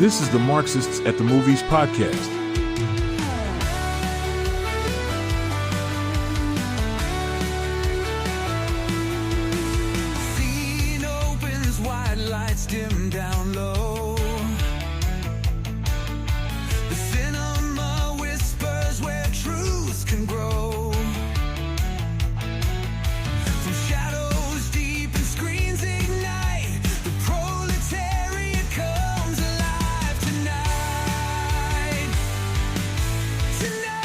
This is the Marxists at the Movies podcast. Scene opens, white lights dim down low. The cinema whispers where truths can grow. From shadows deep and screens ignite, the proletariat comes alive tonight. Tonight,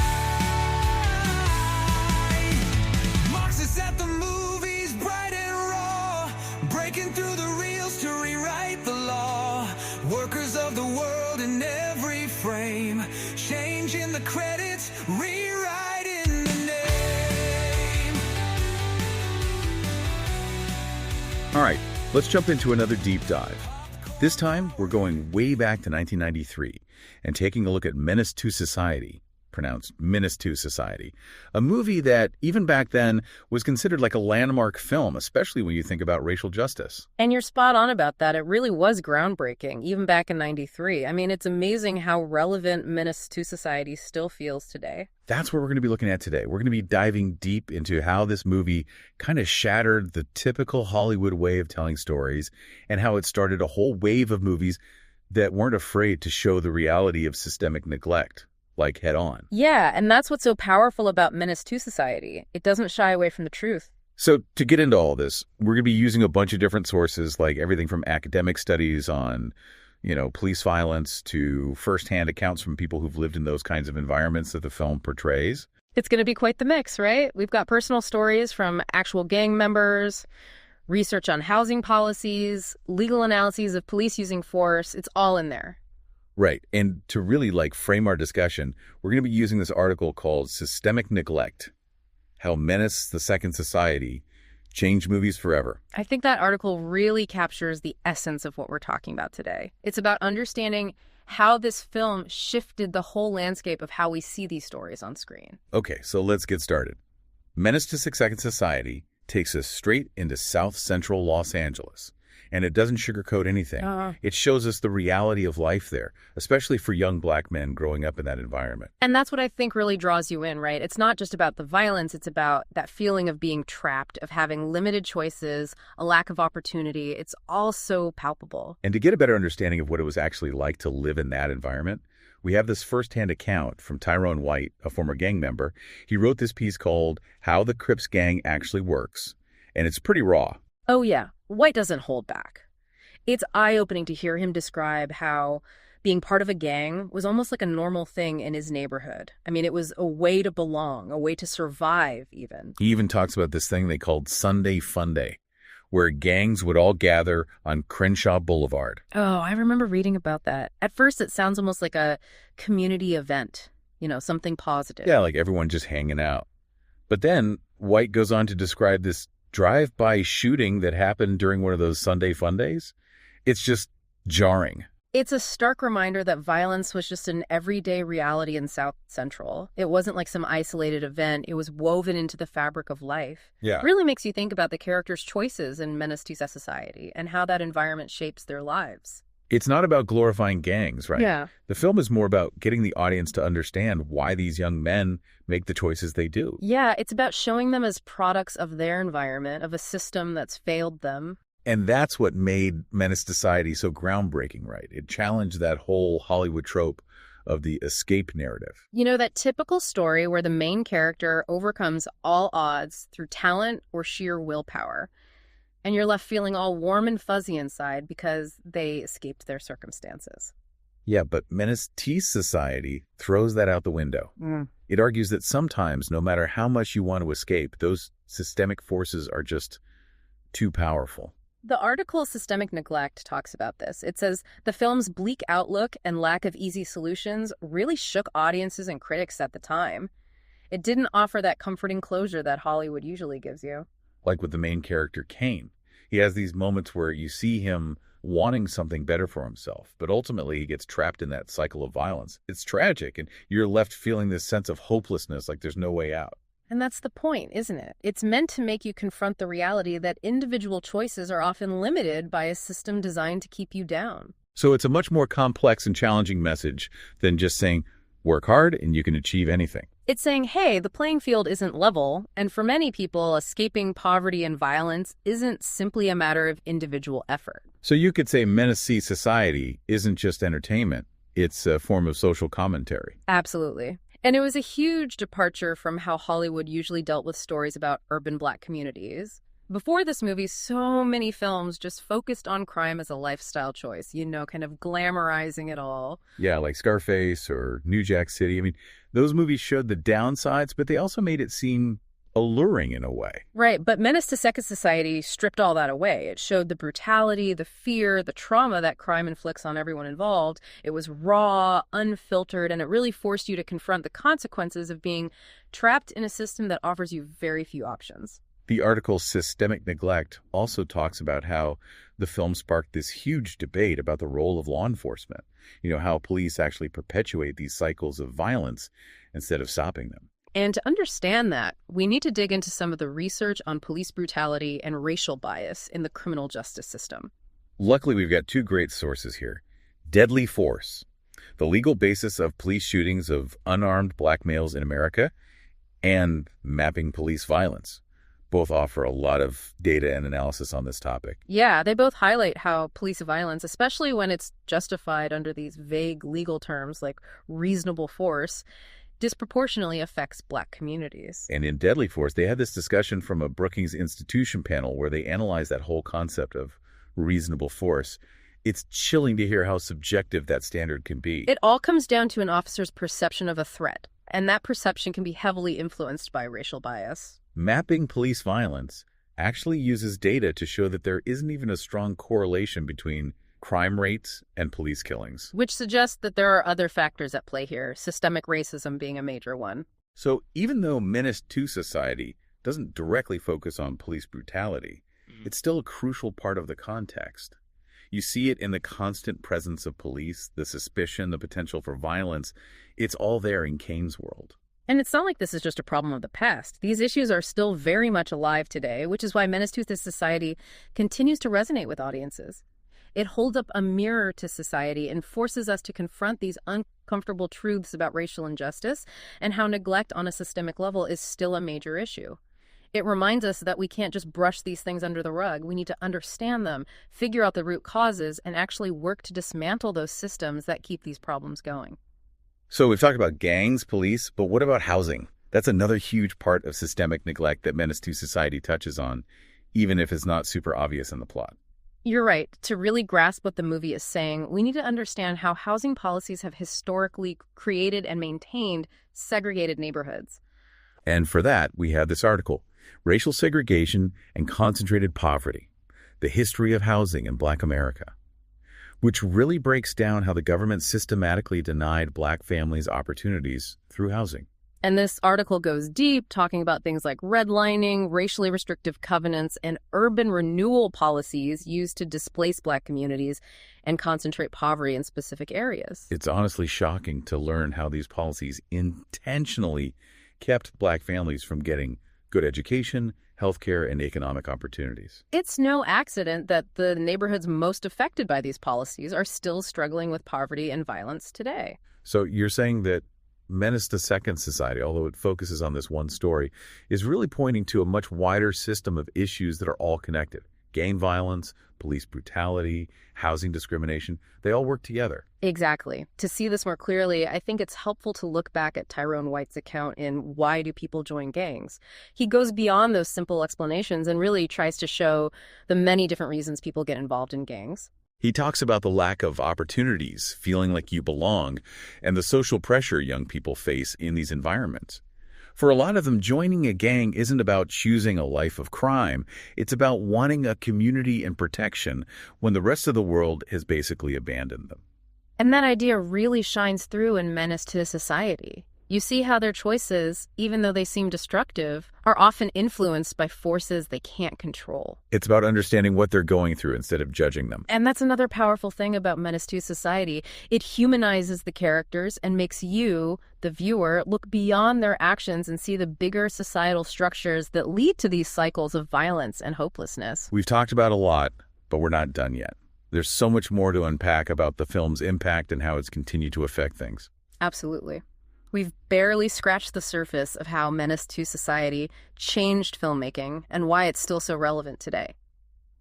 Marxists at the movies, bright and raw, breaking through the reels to rewrite the law. Workers of the world in every frame, changing the credits, rewriting the name. All right, let's jump into another deep dive. This time, we're going way back to 1993 and taking a look at Menace to Society, pronounced Menace to Society, a movie that, even back then, was considered like a landmark film, especially when you think about racial justice. And you're spot on about that. It really was groundbreaking, even back in '93. I mean, it's amazing how relevant Menace to Society still feels today. That's what we're going to be looking at today. We're going to be diving deep into how this movie kind of shattered the typical Hollywood way of telling stories and how it started a whole wave of movies that weren't afraid to show the reality of systemic neglect, like head on. Yeah, and that's what's so powerful about Menace to Society. It doesn't shy away from the truth. So to get into all this, we're going to be using a bunch of different sources, like everything from academic studies on, police violence to firsthand accounts from people who've lived in those kinds of environments that the film portrays. It's going to be quite the mix, right? We've got personal stories from actual gang members, research on housing policies, legal analyses of police using force. It's all in there. Right. And to really frame our discussion, we're going to be using this article called Systemic Neglect: How Menace the Second Society Changed Movies Forever. I think that article really captures the essence of what we're talking about today. It's about understanding how this film shifted the whole landscape of how we see these stories on screen. Okay, so let's get started. Menace to Second Society takes us straight into South Central Los Angeles. And it doesn't sugarcoat anything. It shows us the reality of life there, especially for young black men growing up in that environment. And that's what I think really draws you in, right? It's not just about the violence. It's about that feeling of being trapped, of having limited choices, a lack of opportunity. It's all so palpable. And to get a better understanding of what it was actually like to live in that environment, we have this firsthand account from Tyrone White, a former gang member. He wrote this piece called How the Crips Gang Actually Works, and it's pretty raw. Oh, yeah. White doesn't hold back. It's eye-opening to hear him describe how being part of a gang was almost like a normal thing in his neighborhood. I mean, it was a way to belong, a way to survive, even. He even talks about this thing they called Sunday Fun Day, where gangs would all gather on Crenshaw Boulevard. Oh, I remember reading about that. At first, it sounds almost like a community event, something positive. Yeah, like everyone just hanging out. But then White goes on to describe this drive-by shooting that happened during one of those Sunday Fun Days. It's just jarring. It's a stark reminder that violence was just an everyday reality in South Central. It wasn't like some isolated event. It was woven into the fabric of life. Yeah. It really makes you think about the characters' choices in Menace to Society and how that environment shapes their lives. It's not about glorifying gangs, right? Yeah. The film is more about getting the audience to understand why these young men make the choices they do. Yeah, it's about showing them as products of their environment, of a system that's failed them. And that's what made Menace to Society so groundbreaking, right? It challenged that whole Hollywood trope of the escape narrative. That typical story where the main character overcomes all odds through talent or sheer willpower. And you're left feeling all warm and fuzzy inside because they escaped their circumstances. Yeah, but Menace to Society throws that out the window. It argues that sometimes, no matter how much you want to escape, those systemic forces are just too powerful. The article Systemic Neglect talks about this. It says the film's bleak outlook and lack of easy solutions really shook audiences and critics at the time. It didn't offer that comforting closure that Hollywood usually gives you. Like with the main character, Kane. He has these moments where you see him wanting something better for himself, but ultimately he gets trapped in that cycle of violence. It's tragic, and you're left feeling this sense of hopelessness, like there's no way out. And that's the point, isn't it? It's meant to make you confront the reality that individual choices are often limited by a system designed to keep you down. So it's a much more complex and challenging message than just saying, work hard and you can achieve anything. It's saying, hey, the playing field isn't level, and for many people, escaping poverty and violence isn't simply a matter of individual effort. So you could say Menace society isn't just entertainment, it's a form of social commentary. Absolutely. And it was a huge departure from how Hollywood usually dealt with stories about urban Black communities. Before this movie, so many films just focused on crime as a lifestyle choice, kind of glamorizing it all. Yeah, like Scarface or New Jack City. I mean, those movies showed the downsides, but they also made it seem alluring in a way. Right, but Menace to Second Society stripped all that away. It showed the brutality, the fear, the trauma that crime inflicts on everyone involved. It was raw, unfiltered, and it really forced you to confront the consequences of being trapped in a system that offers you very few options. The article Systemic Neglect also talks about how the film sparked this huge debate about the role of law enforcement. How police actually perpetuate these cycles of violence instead of stopping them. And to understand that, we need to dig into some of the research on police brutality and racial bias in the criminal justice system. Luckily, we've got two great sources here. Deadly Force, the legal basis of police shootings of unarmed Black males in America, and Mapping Police Violence. Both offer a lot of data and analysis on this topic. Yeah, they both highlight how police violence, especially when it's justified under these vague legal terms like reasonable force, disproportionately affects Black communities. And in Deadly Force, they had this discussion from a Brookings Institution panel where they analyzed that whole concept of reasonable force. It's chilling to hear how subjective that standard can be. It all comes down to an officer's perception of a threat, and that perception can be heavily influenced by racial bias. Mapping Police Violence actually uses data to show that there isn't even a strong correlation between crime rates and police killings. Which suggests that there are other factors at play here, systemic racism being a major one. So even though Menace to Society doesn't directly focus on police brutality, it's still a crucial part of the context. You see it in the constant presence of police, the suspicion, the potential for violence. It's all there in Kane's world. And it's not like this is just a problem of the past. These issues are still very much alive today, which is why Menace to Society continues to resonate with audiences. It holds up a mirror to society and forces us to confront these uncomfortable truths about racial injustice and how neglect on a systemic level is still a major issue. It reminds us that we can't just brush these things under the rug. We need to understand them, figure out the root causes, and actually work to dismantle those systems that keep these problems going. So we've talked about gangs, police, but what about housing? That's another huge part of systemic neglect that Menace to Society touches on, even if it's not super obvious in the plot. You're right. To really grasp what the movie is saying, we need to understand how housing policies have historically created and maintained segregated neighborhoods. And for that, we have this article, Racial Segregation and Concentrated Poverty, The History of Housing in Black America, which really breaks down how the government systematically denied Black families opportunities through housing. And this article goes deep, talking about things like redlining, racially restrictive covenants, and urban renewal policies used to displace Black communities and concentrate poverty in specific areas. It's honestly shocking to learn how these policies intentionally kept Black families from getting good education, healthcare, and economic opportunities. It's no accident that the neighborhoods most affected by these policies are still struggling with poverty and violence today. So you're saying that Menace to Second Society, although it focuses on this one story, is really pointing to a much wider system of issues that are all connected. Gang violence, police brutality, housing discrimination, they all work together. Exactly. To see this more clearly, I think it's helpful to look back at Tyrone White's account in Why Do People Join Gangs? He goes beyond those simple explanations and really tries to show the many different reasons people get involved in gangs. He talks about the lack of opportunities, feeling like you belong, and the social pressure young people face in these environments. For a lot of them, joining a gang isn't about choosing a life of crime. It's about wanting a community and protection when the rest of the world has basically abandoned them. And that idea really shines through in Menace to Society. You see how their choices, even though they seem destructive, are often influenced by forces they can't control. It's about understanding what they're going through instead of judging them. And that's another powerful thing about Menace to Society. It humanizes the characters and makes you, the viewer, look beyond their actions and see the bigger societal structures that lead to these cycles of violence and hopelessness. We've talked about a lot, but we're not done yet. There's so much more to unpack about the film's impact and how it's continued to affect things. Absolutely. We've barely scratched the surface of how Menace to Society changed filmmaking and why it's still so relevant today.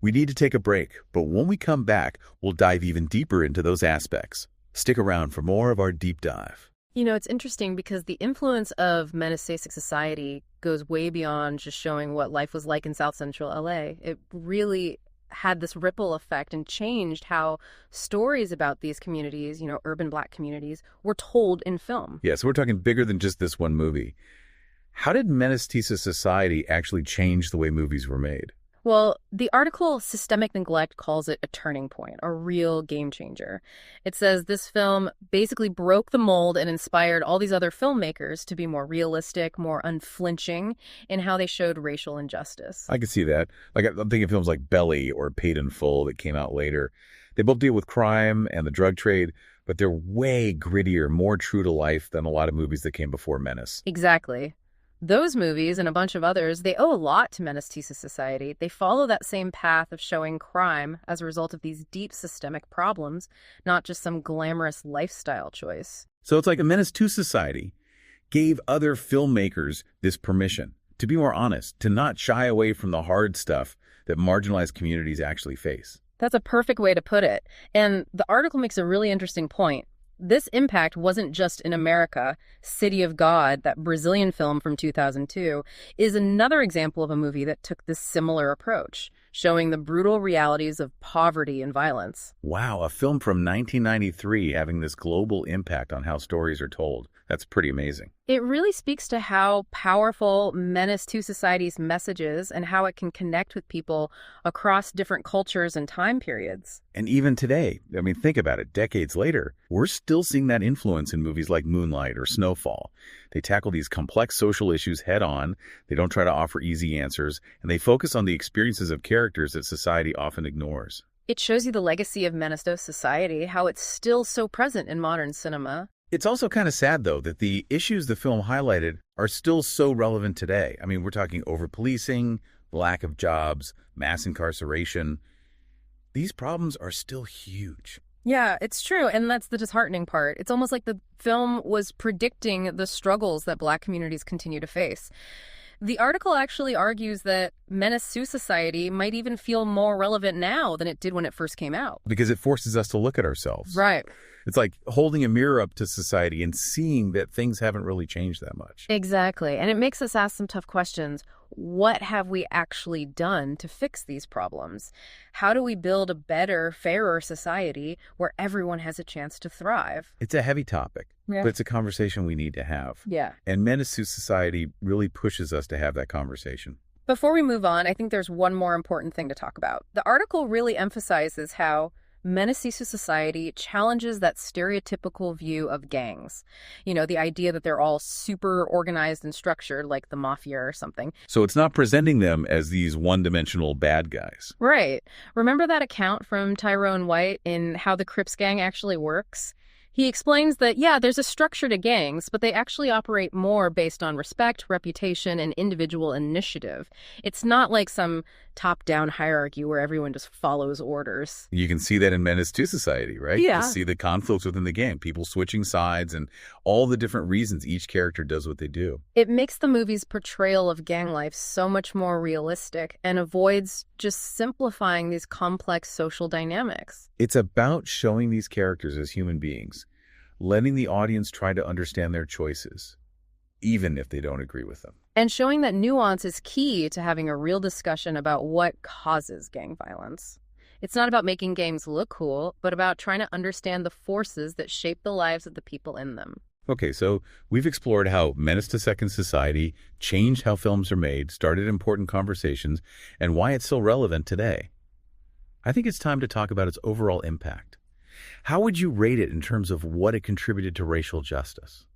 We need to take a break, but when we come back, we'll dive even deeper into those aspects. Stick around for more of our deep dive. You know, it's interesting because the influence of Menace to Society goes way beyond just showing what life was like in South Central LA. It really had this ripple effect and changed how stories about these communities, you know, urban Black communities, were told in film. Yeah, so we're talking bigger than just this one movie. How did Menace to Society actually change the way movies were made? Well, the article Systemic Neglect calls it a turning point, a real game changer. It says this film basically broke the mold and inspired all these other filmmakers to be more realistic, more unflinching in how they showed racial injustice. I can see that. Like, I'm thinking of films like Belly or Paid in Full that came out later. They both deal with crime and the drug trade, but they're way grittier, more true to life than a lot of movies that came before Menace. Exactly. Those movies and a bunch of others, they owe a lot to Menace to Society. They follow that same path of showing crime as a result of these deep systemic problems, not just some glamorous lifestyle choice. So it's like a Menace to Society gave other filmmakers this permission to be more honest, to not shy away from the hard stuff that marginalized communities actually face. That's a perfect way to put it. And the article makes a really interesting point. This impact wasn't just in America. City of God, that Brazilian film from 2002, is another example of a movie that took this similar approach, showing the brutal realities of poverty and violence. Wow, a film from 1993 having this global impact on how stories are told. That's pretty amazing. It really speaks to how powerful Menace to Society's message is and how it can connect with people across different cultures and time periods. And even today, I mean, think about it, decades later, we're still seeing that influence in movies like Moonlight or Snowfall. They tackle these complex social issues head on, they don't try to offer easy answers, and they focus on the experiences of characters that society often ignores. It shows you the legacy of Menace to Society, how it's still so present in modern cinema. It's also kind of sad, though, that the issues the film highlighted are still so relevant today. I mean, we're talking over-policing, lack of jobs, mass incarceration. These problems are still huge. Yeah, it's true. And that's the disheartening part. It's almost like the film was predicting the struggles that Black communities continue to face. The article actually argues that Menace to Society might even feel more relevant now than it did when it first came out. Because it forces us to look at ourselves. Right. It's like holding a mirror up to society and seeing that things haven't really changed that much. Exactly. And it makes us ask some tough questions. What have we actually done to fix these problems? How do we build a better, fairer society where everyone has a chance to thrive? It's a heavy topic, Yeah. but it's a conversation we need to have. Yeah. And Menace to Society really pushes us to have that conversation. Before we move on, I think there's one more important thing to talk about. The article really emphasizes how Menace to Society challenges that stereotypical view of gangs. You know, the idea that they're all super organized and structured, like the mafia or something. So it's not presenting them as these one-dimensional bad guys. Right. Remember that account from Tyrone White in How the Crips Gang Actually Works? He explains that, yeah, there's a structure to gangs, but they actually operate more based on respect, reputation, and individual initiative. It's not like some top-down hierarchy where everyone just follows orders. You can see that in Menace to Society, right? Yeah. You see the conflicts within the gang, people switching sides, and all the different reasons each character does what they do. It makes the movie's portrayal of gang life so much more realistic and avoids just simplifying these complex social dynamics. It's about showing these characters as human beings, letting the audience try to understand their choices, even if they don't agree with them. And showing that nuance is key to having a real discussion about what causes gang violence. It's not about making gangs look cool, but about trying to understand the forces that shape the lives of the people in them. Okay, so we've explored how Menace to Second Society changed how films are made, started important conversations, and why it's still relevant today. I think it's time to talk about its overall impact. How would you rate it in terms of what it contributed to racial justice?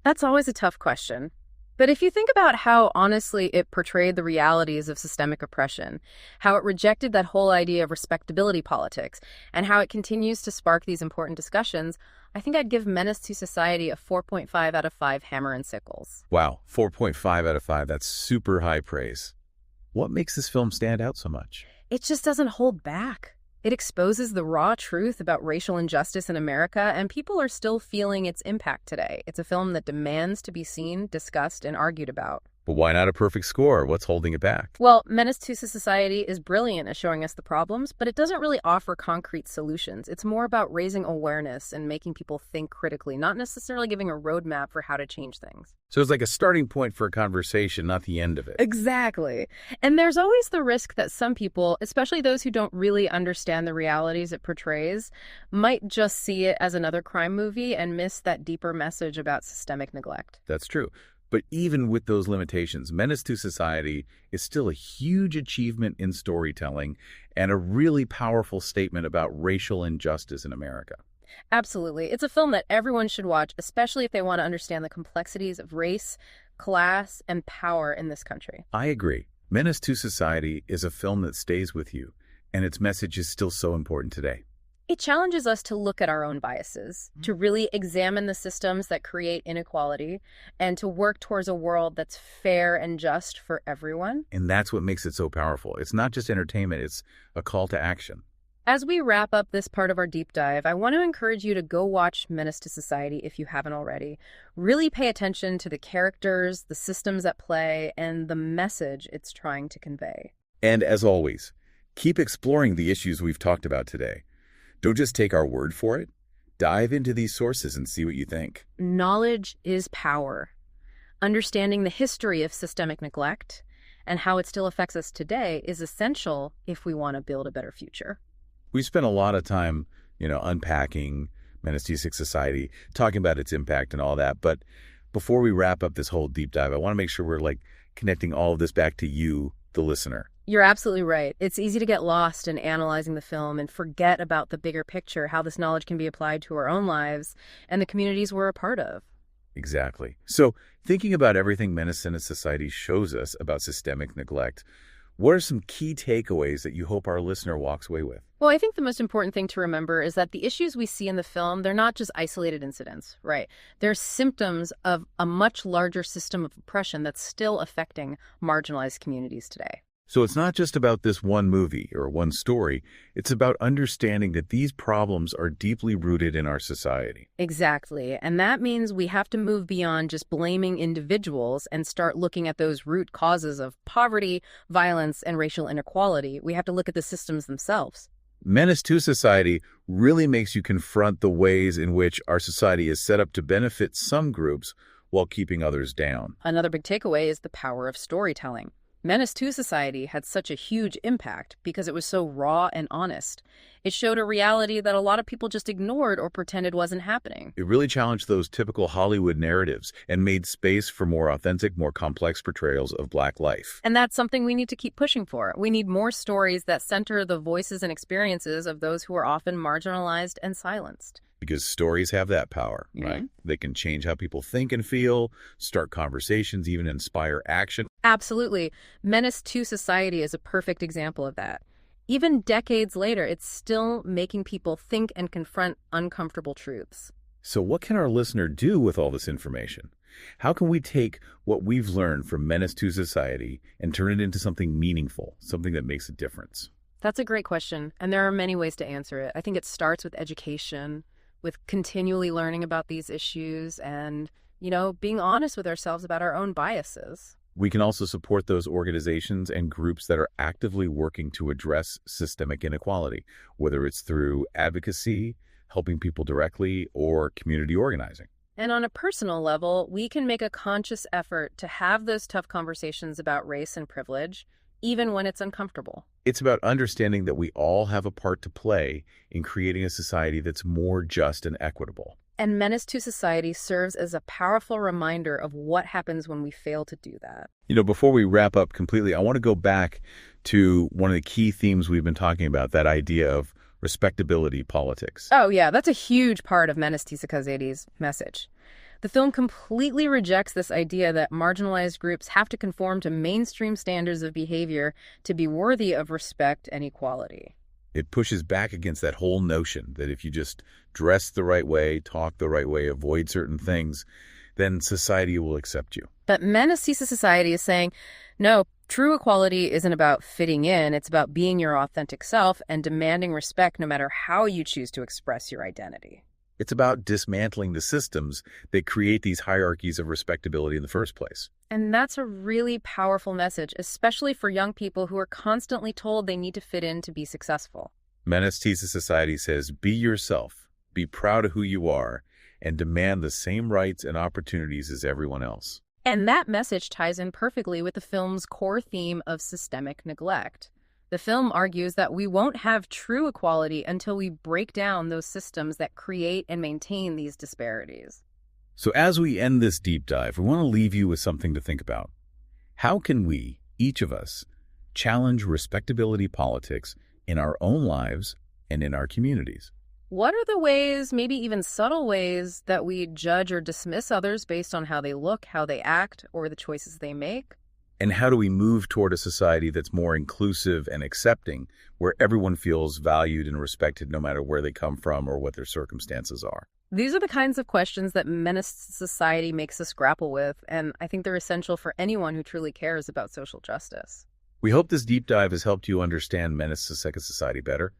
That's always a tough question. But if you think about how honestly it portrayed the realities of systemic oppression, how it rejected that whole idea of respectability politics, and how it continues to spark these important discussions, I think I'd give Menace to Society a 4.5 out of 5 hammer and sickles. Wow, 4.5 out of 5. That's super high praise. What makes this film stand out so much? It just doesn't hold back. It exposes the raw truth about racial injustice in America, and people are still feeling its impact today. It's a film that demands to be seen, discussed, and argued about. But why not a perfect score? What's holding it back? Well, Menace to Society is brilliant at showing us the problems, but it doesn't really offer concrete solutions. It's more about raising awareness and making people think critically, not necessarily giving a roadmap for how to change things. So it's like a starting point for a conversation, not the end of it. Exactly. And there's always the risk that some people, especially those who don't really understand the realities it portrays, might just see it as another crime movie and miss that deeper message about systemic neglect. That's true. But even with those limitations, Menace to Society is still a huge achievement in storytelling and a really powerful statement about racial injustice in America. Absolutely. It's a film that everyone should watch, especially if they want to understand the complexities of race, class, and power in this country. I agree. Menace to Society is a film that stays with you, and its message is still so important today. It challenges us to look at our own biases, to really examine the systems that create inequality, and to work towards a world that's fair and just for everyone. And that's what makes it so powerful. It's not just entertainment, it's a call to action. As we wrap up this part of our deep dive, I want to encourage you to go watch Menace to Society if you haven't already. Really pay attention to the characters, the systems at play, and the message it's trying to convey. And as always, keep exploring the issues we've talked about today. Don't just take our word for it. Dive into these sources and see what you think. Knowledge is power. Understanding the history of systemic neglect and how it still affects us today is essential if we want to build a better future. We spent a lot of time, unpacking Menace to Society, talking about its impact and all that. But before we wrap up this whole deep dive, I want to make sure we're connecting all of this back to you, the listener. You're absolutely right. It's easy to get lost in analyzing the film and forget about the bigger picture, how this knowledge can be applied to our own lives and the communities we're a part of. Exactly. So thinking about everything Menace to Society shows us about systemic neglect, what are some key takeaways that you hope our listener walks away with? Well, I think the most important thing to remember is that the issues we see in the film, they're not just isolated incidents, right? They're symptoms of a much larger system of oppression that's still affecting marginalized communities today. So it's not just about this one movie or one story. It's about understanding that these problems are deeply rooted in our society. Exactly. And that means we have to move beyond just blaming individuals and start looking at those root causes of poverty, violence, and racial inequality. We have to look at the systems themselves. Menace to Society really makes you confront the ways in which our society is set up to benefit some groups while keeping others down. Another big takeaway is the power of storytelling. Menace to Society had such a huge impact because it was so raw and honest. It showed a reality that a lot of people just ignored or pretended wasn't happening. It really challenged those typical Hollywood narratives and made space for more authentic, more complex portrayals of Black life. And that's something we need to keep pushing for. We need more stories that center the voices and experiences of those who are often marginalized and silenced. Because stories have that power, right? They can change how people think and feel, start conversations, even inspire action. Absolutely. Menace to Society is a perfect example of that. Even decades later, it's still making people think and confront uncomfortable truths. So what can our listener do with all this information? How can we take what we've learned from Menace to Society and turn it into something meaningful, something that makes a difference? That's a great question, and there are many ways to answer it. I think it starts with education, with continually learning about these issues and, being honest with ourselves about our own biases. We can also support those organizations and groups that are actively working to address systemic inequality, whether it's through advocacy, helping people directly, or community organizing. And on a personal level, we can make a conscious effort to have those tough conversations about race and privilege, even when it's uncomfortable. It's about understanding that we all have a part to play in creating a society that's more just and equitable. And Menace to Society serves as a powerful reminder of what happens when we fail to do that. Before we wrap up completely, I want to go back to one of the key themes we've been talking about, that idea of respectability politics. Oh, yeah, that's a huge part of Menace to Society's message. The film completely rejects this idea that marginalized groups have to conform to mainstream standards of behavior to be worthy of respect and equality. It pushes back against that whole notion that if you just dress the right way, talk the right way, avoid certain things, then society will accept you. But Menace to Society is saying, no, True equality isn't about fitting in, it's about being your authentic self and demanding respect no matter how you choose to express your identity. It's about dismantling the systems that create these hierarchies of respectability in the first place. And that's a really powerful message, especially for young people who are constantly told they need to fit in to be successful. Menace to Society says, be yourself, be proud of who you are, and demand the same rights and opportunities as everyone else. And that message ties in perfectly with the film's core theme of systemic neglect. The film argues that we won't have true equality until we break down those systems that create and maintain these disparities. So as we end this deep dive, we want to leave you with something to think about. How can we, each of us, challenge respectability politics in our own lives and in our communities? What are the ways, maybe even subtle ways, that we judge or dismiss others based on how they look, how they act, or the choices they make? And how do we move toward a society that's more inclusive and accepting, where everyone feels valued and respected no matter where they come from or what their circumstances are? These are the kinds of questions that Menace to Society makes us grapple with, and I think they're essential for anyone who truly cares about social justice. We hope this deep dive has helped you understand Menace to Society better,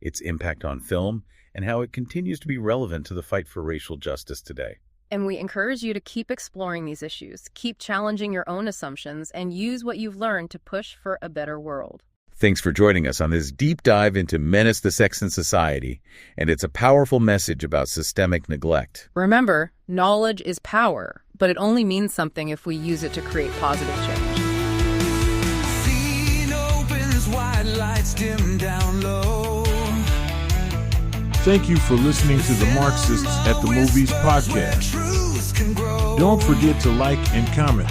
its impact on film, and how it continues to be relevant to the fight for racial justice today. And we encourage you to keep exploring these issues, keep challenging your own assumptions, and use what you've learned to push for a better world. Thanks for joining us on this deep dive into Menace to Society, and it's a powerful message about systemic neglect. Remember, knowledge is power, but it only means something if we use it to create positive change. Scene opens, white lights dim down low. Thank you for listening to the Marxists at the Movies podcast. Don't forget to like and comment.